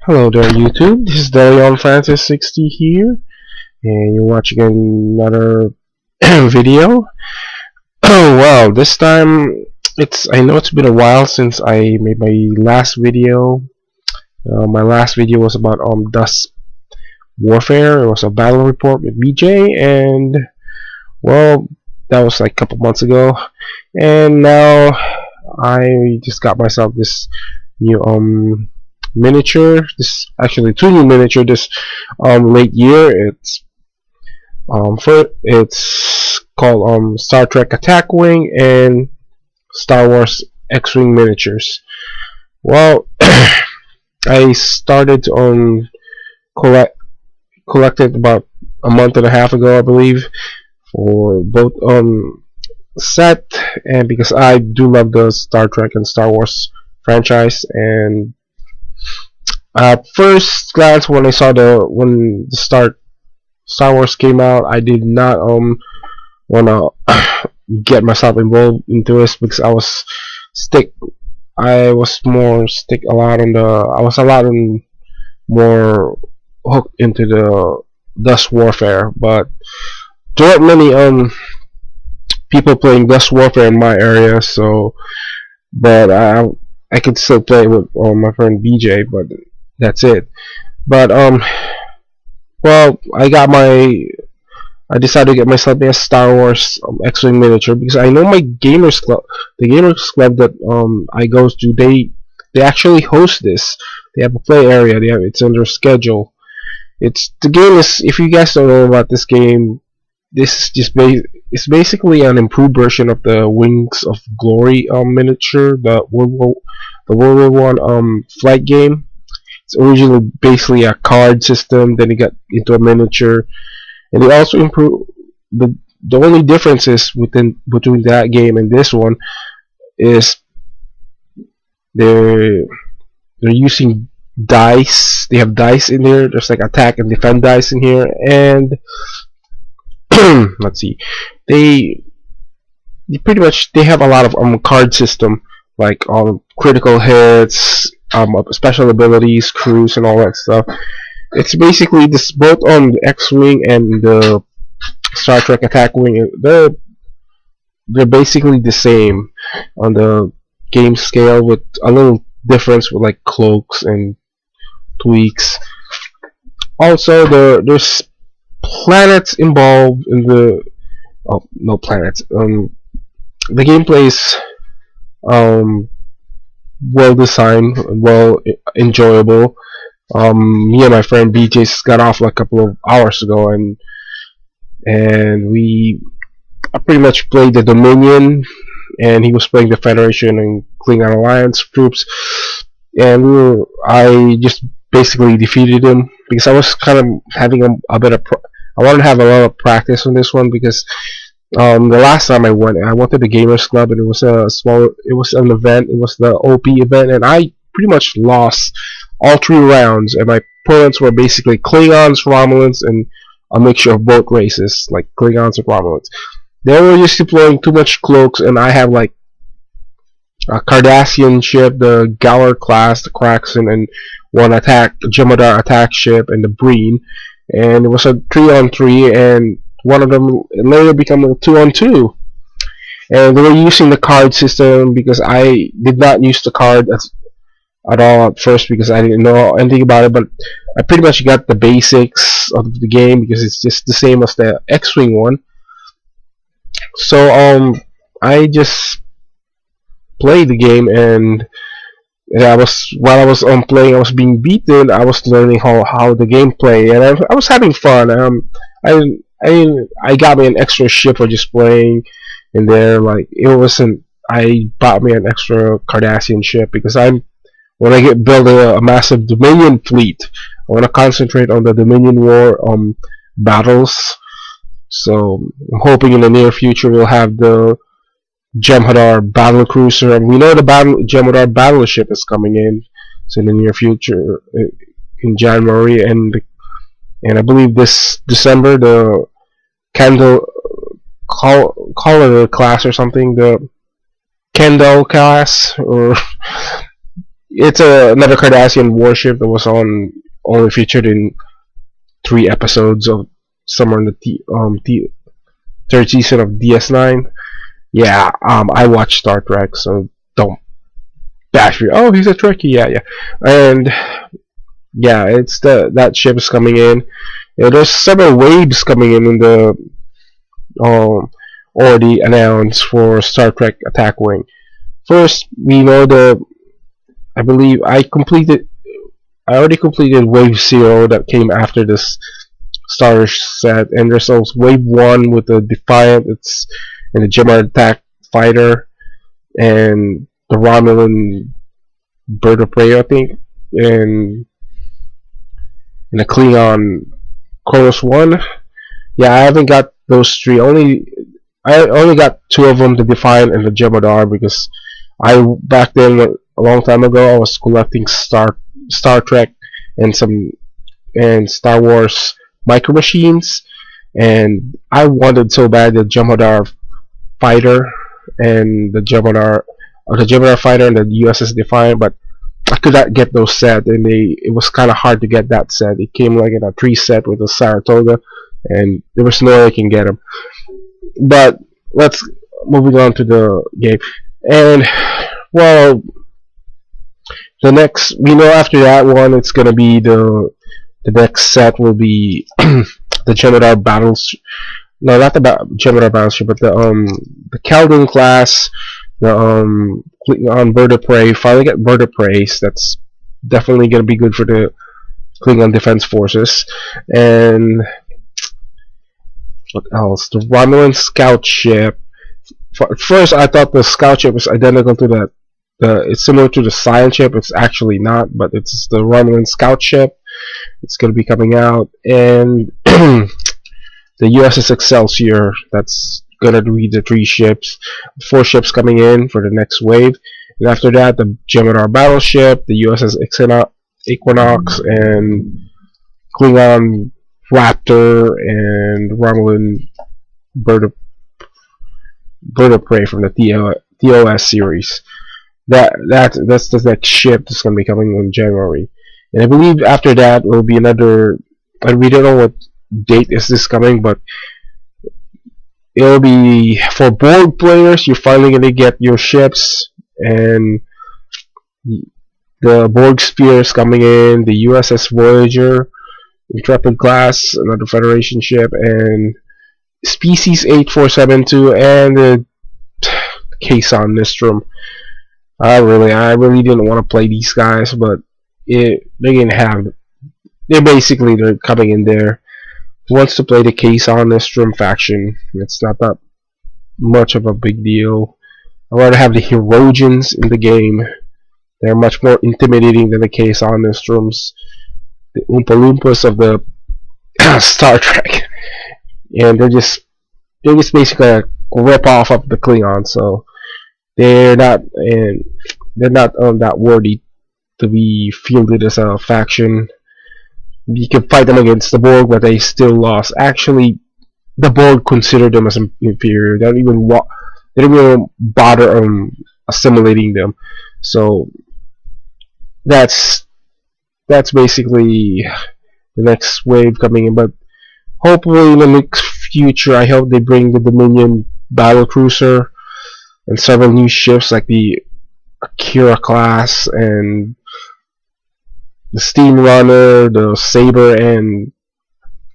Hello there YouTube, this is Deleon Francis 60 here, and you're watching another video. Oh wow, this time I know it's been a while since I made my last video. My last video was about Dust Warfare. It was a battle report with BJ, and well, that was like a couple months ago. And now I just got myself this new miniature. This actually two new miniature this late year. It's called Star Trek Attack Wing and Star Wars X-Wing miniatures. Well, I started to collected about a month and a half ago, I believe, for both set, and because I do love the Star Trek and Star Wars franchise. And first glance, when I saw when the Star Wars came out, I did not wanna get myself involved into this because I was a lot more hooked into the Dust Warfare. But there aren't many people playing Dust Warfare in my area, so but I could still play with my friend BJ, but that's it. But well, I decided to get myself a Star Wars X-Wing miniature because I know my gamers club, the gamers club that I go to, they actually host this. They have a play area. It's on their schedule. The game is, if you guys don't know about this game, this is it's basically an improved version of the Wings of Glory miniature, the World War One flight game. It's originally basically a card system, then it got into a miniature, and they also improved. The only difference is between that game and this one is they're using dice. They have dice in there. There's like attack and defend dice in here, and let's see, they pretty much they have a lot of card system, like critical hits, special abilities, crews, and all that stuff. It's basically this both on the X-Wing and the Star Trek Attack Wing. They're basically the same on the game scale, with a little difference with like cloaks and tweaks. Also, there's planets involved in the no planets. The gameplay is well designed, well enjoyable. Me and my friend BJ just got off like a couple of hours ago, and we pretty much played the Dominion, and he was playing the Federation and Klingon Alliance troops, and I just basically defeated him because I was kind of having a bit of I wanted to have a lot of practice on this one because the last time I went to the Gamers Club, and it was an event. It was the OP event, and I pretty much lost all 3 rounds, and my opponents were basically Klingons, Romulans, and a mixture of both races, like Klingons and Romulans. They were just deploying too much cloaks, and I have like a Cardassian ship, the Gower class, the Kraxon, and one Jem'Hadar attack ship, and the Breen. And it was a 3-on-3, and one of them later became a 2-on-2. And they were using the card system because I did not use the card at all at first because I didn't know anything about it, but I pretty much got the basics of the game because it's just the same as the X-Wing one. So I just played the game, and while I was playing, I was being beaten. I was learning how the game play, and I was having fun. I got me an extra ship for just playing in there. Like I bought me an extra Cardassian ship because when I build a massive Dominion fleet, I want to concentrate on the Dominion War battles. So I'm hoping in the near future we'll have the Jem'Hadar battle cruiser, and we know the Jem'Hadar battleship is coming in. So in the near future, in January, and I believe this December, the Kendall Collar class or something, the Kendall class, or It's another Cardassian warship that was only featured in 3 episodes of somewhere in the third season of DS9. Yeah, I watch Star Trek, so don't bash me. Oh, he's a Trekkie. Yeah, yeah, and yeah, it's that ship is coming in. Yeah, there's several waves coming in the already announced for Star Trek Attack Wing. First, we know I believe I already completed Wave 0 that came after this starter set, and there's also Wave 1 with the Defiant, and the Gemma Attack Fighter, and the Romulan Bird of Prey, I think, and the Klingon Kronos 1. Yeah, I haven't got those three. I only got 2 of them, the Defiant and the Jem'Hadar, because back then, a long time ago, I was collecting Star Trek and Star Wars Micro Machines, and I wanted so bad the Jem'Hadar fighter and the Jem'Hadar fighter and the USS Defiant, but I could not get those set, and it was kind of hard to get that set. It came like in a 3 set with a Saratoga, and there was no way I can get them. But let's moving on to the game, and well, the next, we know after that one, it's gonna be the next set will be the Jem'Hadar battles. No, not the Jem'Hadar battleship, but the Khaldun class, clicking on Bird of Prey. Finally get Bird of Prey. So that's definitely gonna be good for the Klingon Defense Forces. And what else? The Romulan scout ship. At first, I thought the scout ship was identical to the it's similar to the Scion ship. It's actually not, but it's the Romulan scout ship. It's going to be coming out, and the USS Excelsior. That's going to be the 3 ships, 4 ships coming in for the next wave. And after that, the Jem'Hadar battleship, the USS Equinox, and Klingon Raptor, and Romulan Bird of Prey from the TOS series. That's the next ship that's going to be coming in January, and I believe after that will be another. We don't know what date is this coming, but it'll be for Borg players. You're finally going to get your ships, and the Borg Spear is coming in. The USS Voyager, Intrepid class, another Federation ship, and Species 8472, and the Caisson Nostrum. I really didn't want to play these guys, but they're coming in there. Who wants to play the Caisson Nostrum faction? It's not that much of a big deal. I'd rather have the Hirogens in the game. They're much more intimidating than the Caisson Nostrums, the Oompa Loompas of the Star Trek, and they're just basically a rip off of the Klingons. So they're not that worthy to be fielded as a faction. You can fight them against the Borg, but they still lost. Actually, the Borg consider them as inferior. They don't even bother assimilating them. So that's basically the next wave coming in. But hopefully in the next future, I hope they bring the Dominion battlecruiser and several new ships like the Akira class and the Steam Runner, the Saber, and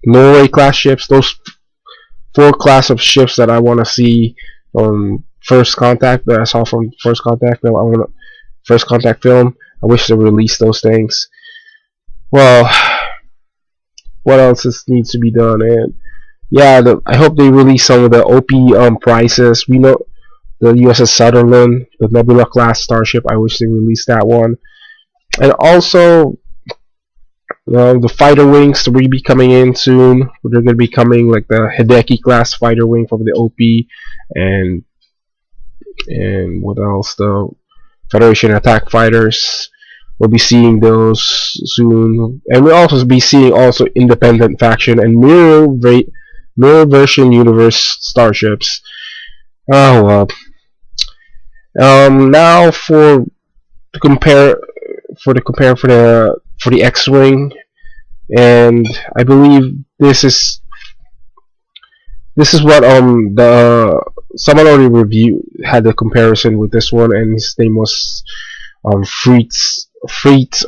Norway class ships. Those 4 class of ships that I want to see from First Contact, that I saw from First Contact film. I wish they released those things. Well, what else needs to be done? And yeah, I hope they release some of the OP prices. We know the USS Sutherland, the Nebula class starship. I wish they released that one. And also, the fighter wings to be coming in soon. They're going to be coming like the Hideki class fighter wing from the OP, and what else? The Federation attack fighters. We'll be seeing those soon, and we'll also be seeing independent faction and mirror version universe starships. Oh well. Now to compare for the compare for the X-wing, and I believe this is what the someone already had the comparison with this one, and his name was Fritz let's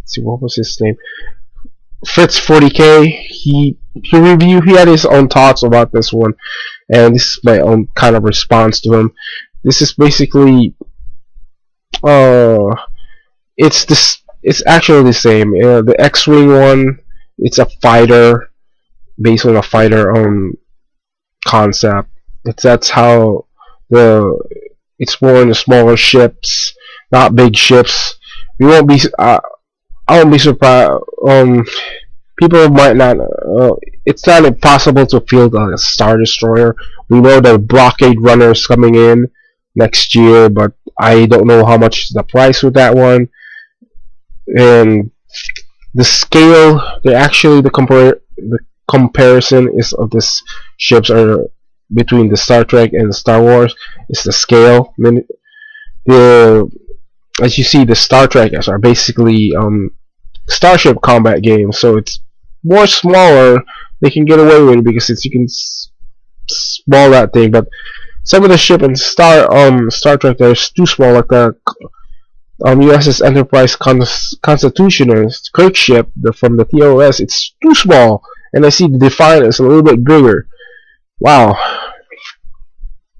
see, what was his name? Fritz 40K. He had his own thoughts about this one, and this is my own kind of response to him. This is basically it's actually the same. The X-wing one, it's a fighter based on a fighter concept. That's how it's more in the smaller ships, not big ships. We won't be. I won't be surprised. People might not. It's not impossible to field a Star Destroyer. We know the Blockade Runner is coming in next year, but I don't know how much is the price with that one. And the scale, the comparison is of this ships are between the Star Trek and the Star Wars is the scale. As you see, the Star Trekkers are basically starship combat games, so it's more smaller. They can get away with it because you can small that thing, but some of the ship in Star Trek that is too small, like the USS Enterprise Constitutionist Kirk ship from the TOS. It's too small, and I see the Defiant is a little bit bigger. Wow,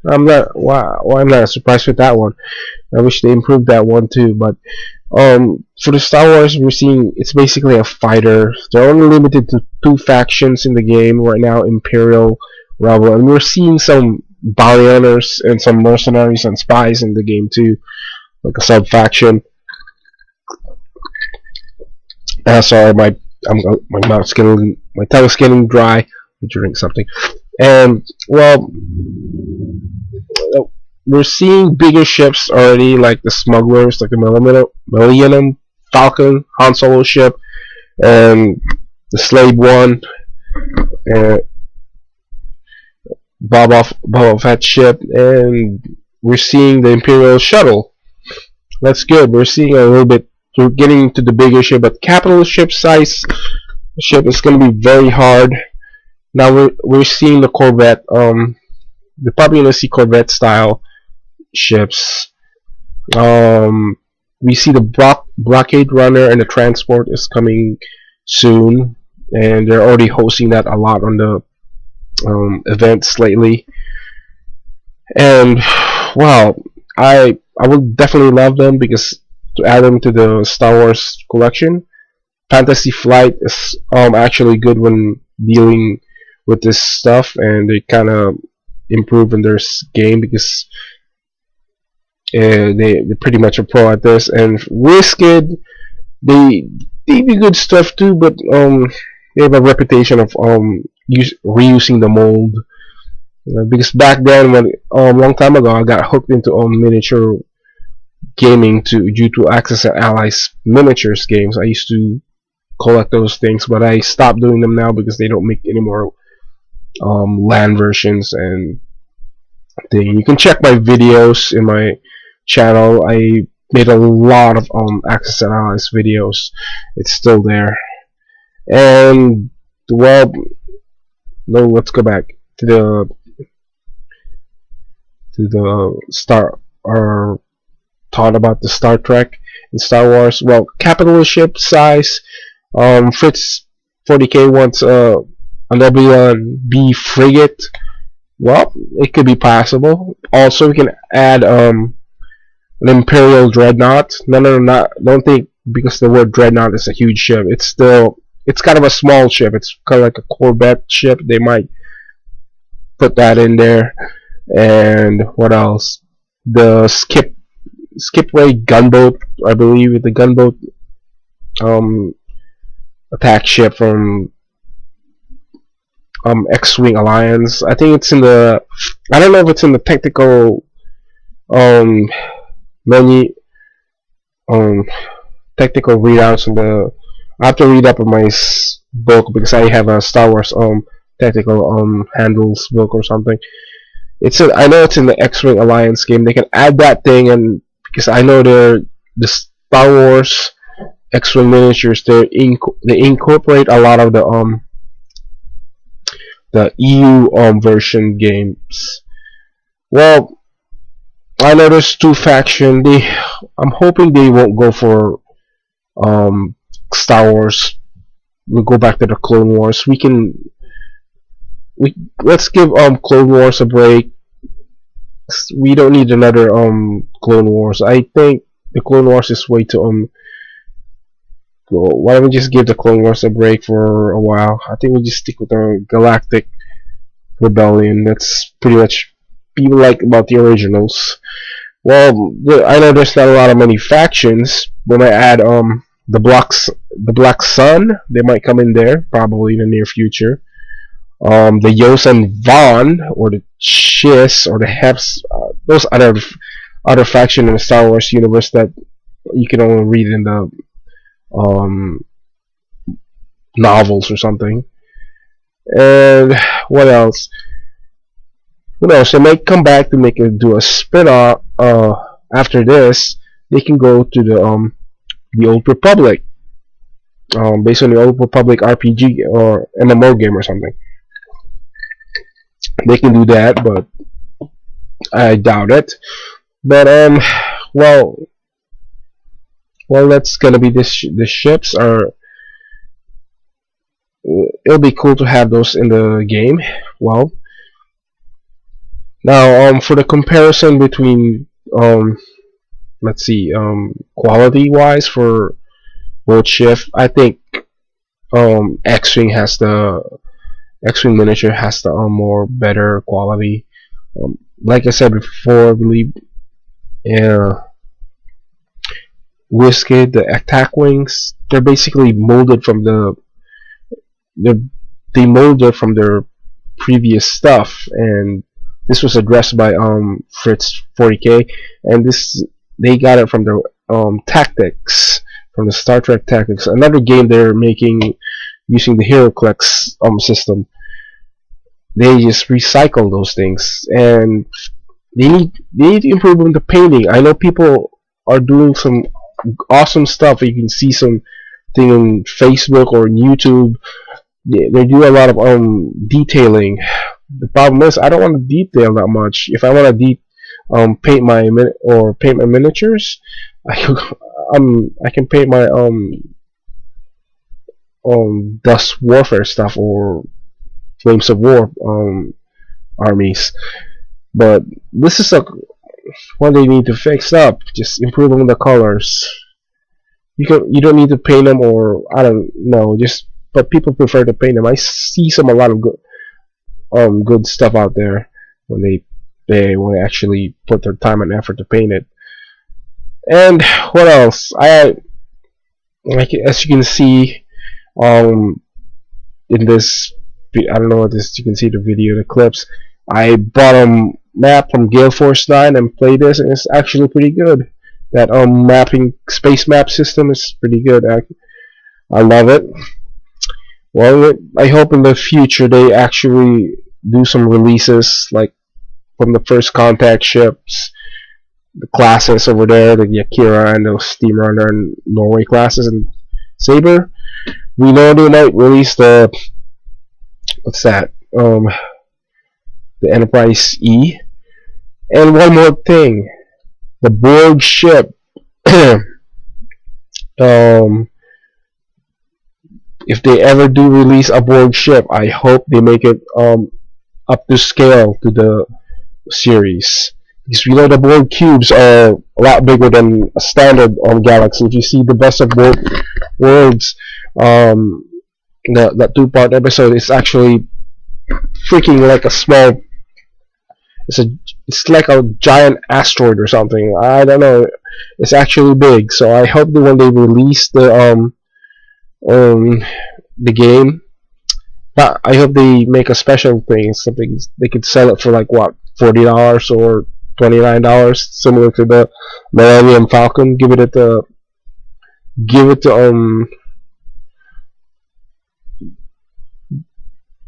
I'm not surprised with that one. I wish they improved that one too, but for the Star Wars, we're seeing it's basically a fighter. They're only limited to 2 factions in the game right now, Imperial, Rebel, and we're seeing some bounty hunters and some mercenaries and spies in the game too, like a sub faction. Sorry, my tongue's getting dry. Let me drink something. And well, we're seeing bigger ships already, like the smugglers, like the Millennium Falcon Han Solo ship, and the Slave One, and Boba Fett ship, and we're seeing the Imperial shuttle. That's good. We're seeing a little bit. We're getting to the bigger ship, but capital ship size ship is going to be very hard. Now we're seeing the Corvette. You're probably going to see Corvette style ships. We see the Blockade Runner and the Transport is coming soon, and they're already hosting that a lot on the events lately. And well, I would definitely love them because to add them to the Star Wars collection. Fantasy Flight is actually good when dealing with this stuff, and they kind of improve in their game because they're pretty much a pro at this. And WizKid, they do good stuff too, but they have a reputation of reusing the mold. Because back then, when long time ago, I got hooked into miniature gaming due to Axis and Allies miniatures games. I used to collect those things, but I stopped doing them now because they don't make any more LAN versions and thing. You can check my videos in my channel. I made a lot of Axis and Allies videos. It's still there. And well, no, let's go back to the thought about the Star Trek and Star Wars. Well, capital ship size. Fritz 40K wants a Nebula B frigate. Well, it could be possible. Also, we can add an Imperial Dreadnought. No, don't think because the word Dreadnought is a huge ship. It's kind of a small ship. It's kind of like a Corvette ship. They might put that in there. And what else? The Skipway gunboat, I believe, with the gunboat attack ship from X-Wing Alliance. I think it's in the. I don't know if it's in the technical menu, technical readouts in the. I have to read up on my book because I have a Star Wars technical handles book or something. I know it's in the X-Wing Alliance game. They can add that thing, and because I know Star Wars X-Wing miniatures. They incorporate a lot of the EU version games. Well, I know there's two factions. I'm hoping they won't go for Star Wars. We'll go back to the Clone Wars. Let's give Clone Wars a break. We don't need another Clone Wars. I think the Clone Wars is way too why don't we just give the Clone Wars a break for a while? I think we just stick with the Galactic Rebellion. That's pretty much people like about the originals. Well, I know there's not a lot of many factions. We might add the Black Sun. They might come in there probably in the near future. The Yosan Vaughn or the Chiss or the Heps. Those other faction in the Star Wars universe that you can only read in the novels or something. And what else? Who knows? They might come back to do a spin-off. After this, they can go to the Old Republic, based on the Old Republic RPG or MMO game or something. They can do that, but I doubt it. But well, that's gonna be this. The ships are. It'll be cool to have those in the game. Well, now for the comparison between let's see, quality wise for both shift, I think X-Wing miniature has the more better quality. Like I said before, I believe Whiskey, the attack wings, they're basically molded from they molded from their previous stuff, and this was addressed by Fritz 40K, and they got it from the Tactics, from the Star Trek Tactics, another game they're making using the HeroClix system. They just recycle those things, and they need to improve on the painting. I know people are doing some awesome stuff. You can see some thing on Facebook or on YouTube. They do a lot of detailing. The problem is I don't want to detail that much. If I want to paint my miniatures, I can paint my Dust Warfare stuff or Flames of War armies. But this is what they need to fix up. Just improving the colors. You don't need to paint them, or I don't know. But people prefer to paint them. I see a lot of good stuff out there when they actually put their time and effort to paint it. And what else? As you can see, in this, I don't know what this. You can see the video, the clips. I bought a map from Gale Force 9 and played this, and it's actually pretty good. That space map system is pretty good. I love it. Well, I hope in the future they actually do some releases, like from the First Contact ships, the classes over there, the Yakira and the Steamrunner and Norway classes, and Saber. We know they might release the the Enterprise E. And one more thing, the Borg ship. If they ever do release a Borg ship, I hope they make it up to scale to the series. Because we know the Borg cubes are a lot bigger than a standard Galaxy. If you see the Best of Both Worlds, that two-part episode is actually freaking like a small. It's like a giant asteroid or something. I don't know. It's actually big. So I hope that when they release the game, I hope they make a special thing. Something they could sell it for like what, $40 or $29, similar to the Millennium Falcon. Give it to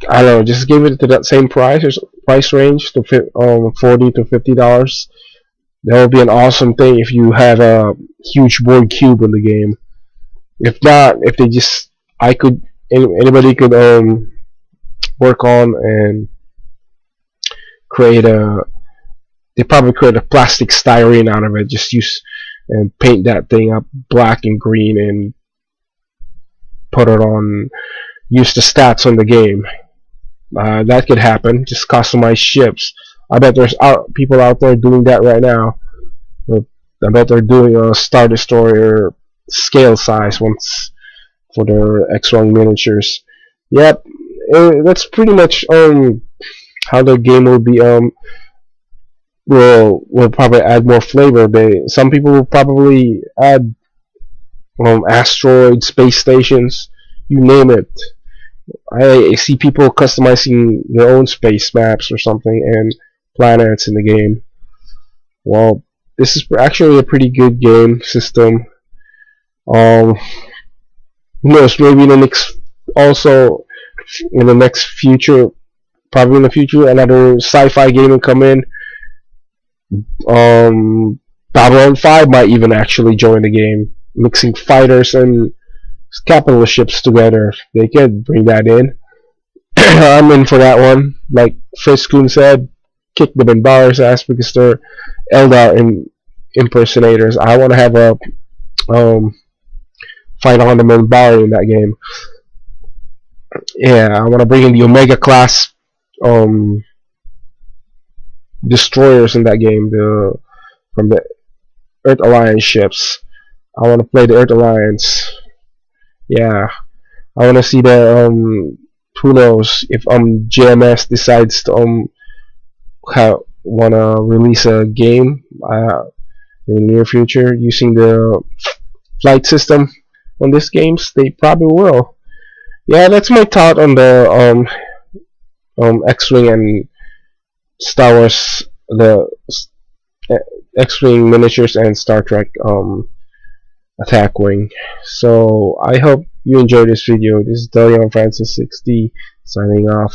I don't know, just give it to that same price range to $40 to $50. That would be an awesome thing if you have a huge board cube in the game. If not, if they just, I could, anybody could work on and create a. They probably create a plastic styrene out of it. Just use and paint that thing up black and green and put it on. Use the stats on the game. That could happen. Just customize ships. I bet there's people out there doing that right now. I bet they're doing a Star Destroyer scale size ones for their X-Wing miniatures. Yep, that's pretty much how the game will be. Will probably add more flavor. Some people will probably add asteroids, space stations, you name it. I see people customizing their own space maps or something and planets in the game. Well, this is actually a pretty good game system. Who knows? Maybe in the next, also in the next future, probably in the future, another sci-fi game will come in. Babylon 5 might even actually join the game, mixing fighters and capitalist ships together. They could bring that in. I'm in for that one. Like Friskun said, kick the Benbar's ass because they're Eldar impersonators. I want to have a fight on the Benbar in that game. Yeah, I want to bring in the Omega class destroyers in that game, from the Earth Alliance ships. I want to play the Earth Alliance. Yeah, I want to see the who knows if JMS decides to want to release a game in the near future using the flight system on this games. They probably will. Yeah, that's my thought on the X-Wing and Star Wars, the X-Wing miniatures and Star Trek Attack Wing. So I hope you enjoyed this video. This is DeLeon Francis 60 signing off.